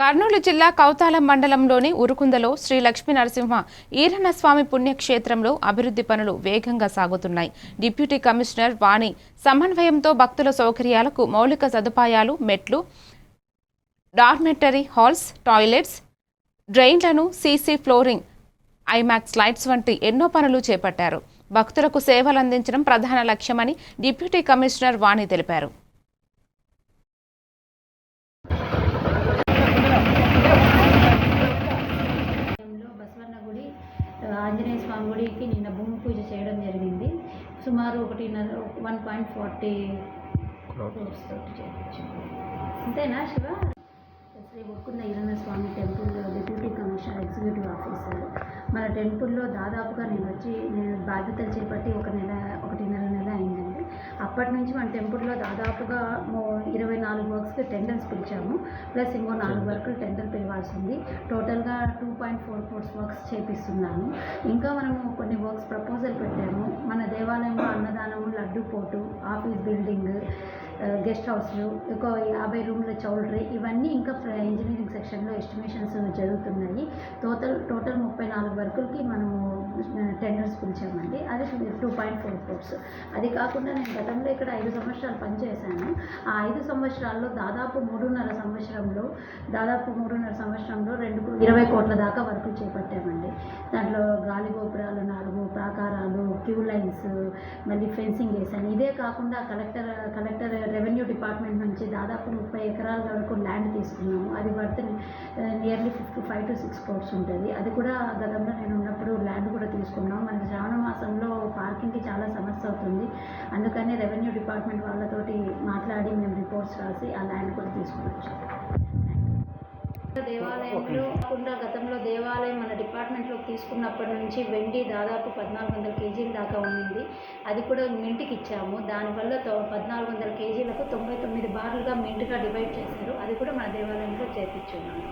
కర్నూలు జిల్లా కౌతాలం మండలంలోని ఉరుకుందలో శ్రీ లక్ష్మీ నరసింహ ఈరన్నస్వామి పుణ్యక్షేత్రంలో అభివృద్ధి పనులు వేగంగా సాగుతున్నాయి. డిప్యూటీ కమిషనర్ వాణి సమన్వయంతో భక్తుల సౌకర్యాలకు మౌలిక సదుపాయాలు, మెట్లు, డార్మెటరీ హాల్స్, టాయిలెట్స్, డ్రైన్లను, సీసీ ఫ్లోరింగ్, ఐమాక్స్ లైట్స్ వంటి ఎన్నో పనులు చేపట్టారు. భక్తులకు సేవలందించడం ప్రధాన లక్ష్యమని డిప్యూటీ కమిషనర్ వాణి తెలిపారు. ఆంజనేయ స్వామి గుడికి నిన్న భూమి పూజ చేయడం జరిగింది. సుమారు 1.40 crores తోటి చేయించాము. అంతేనా Shiva? Shri Urukunda Eeranna Swamy temple deputy commissioner executive officer. మన టెంపుల్లో దాదాపుగా నేను బాధ్యతలు చేపట్టి 1.5 నెల అయిందండి. అప్పటి నుంచి మన టెంపుల్లో దాదాపుగా 24 వర్క్స్కి టెండర్స్ పిలిచాము. ప్లస్ ఇంకో 4 వర్కులు టెండర్ పిలవాల్సి ఉంది. టోటల్గా 2.4 crores వర్క్స్ చేపిస్తున్నాము. ఇంకా మనము కొన్ని వర్క్స్ ప్రపోజల్ పెట్టాము. మన దేవాలయంలో అన్నదానము, లడ్డు పోటు, ఆఫీస్ బిల్డింగ్, గెస్ట్ హౌస్లు, ఒక 50 రూమ్ల చౌల్ట్రీ, ఇవన్నీ ఇంకా ఇంజనీరింగ్ సెక్షన్లో ఎస్టిమేషన్స్ జరుగుతున్నాయి. టోటల్ 34 వర్కులకి మనము టెండర్స్ పిలిచామండి. అది 2.4 crores. అది కాకుండా నేను గతంలో ఇక్కడ 5 సంవత్సరాలు పనిచేశాను. ఆ 5 సంవత్సరాల్లో దాదాపు 3.5 సంవత్సరంలో 20 కోట్ల దాకా వర్కులు చేపట్టామండి. దాంట్లో గాలి గోపురాలు 4, ప్రాకారాలు, క్యూ లైన్స్, మళ్ళీ ఫెన్సింగ్ వేసాను. ఇదే కాకుండా కలెక్టర్ రెవెన్యూ డిపార్ట్మెంట్ నుంచి దాదాపు 30 ఎకరాల వరకు ల్యాండ్ తీసుకున్నాము. అది వర్త్ నియర్లీ 55 to 6 crores ఉంటుంది. అది కూడా గతంలో నేను ఉన్నప్పుడు ల్యాండ్ కూడా తీసుకున్నాం. మనకి శ్రావణ మాసంలో పార్కింగ్కి చాలా సమస్య అవుతుంది. అందుకని రెవెన్యూ డిపార్ట్మెంట్ వాళ్ళతోటి మాట్లాడి మేము రిపోర్ట్స్ రాసి ఆ ల్యాండ్ కూడా తీసుకున్నాం. దేవాలయంలో కాకుండా గతంలో దేవాలయం మన డిపార్ట్మెంట్లో తీసుకున్నప్పటి నుంచి వెండి దాదాపు 1400 kgs దాకా ఉండింది. అది కూడా మింట్కి ఇచ్చాము. దానివల్ల 1400 kgsలకు 99 బార్లుగా మింట్గా డివైడ్ చేశారు. అది కూడా మన దేవాలయంలో చేర్పించున్నాము.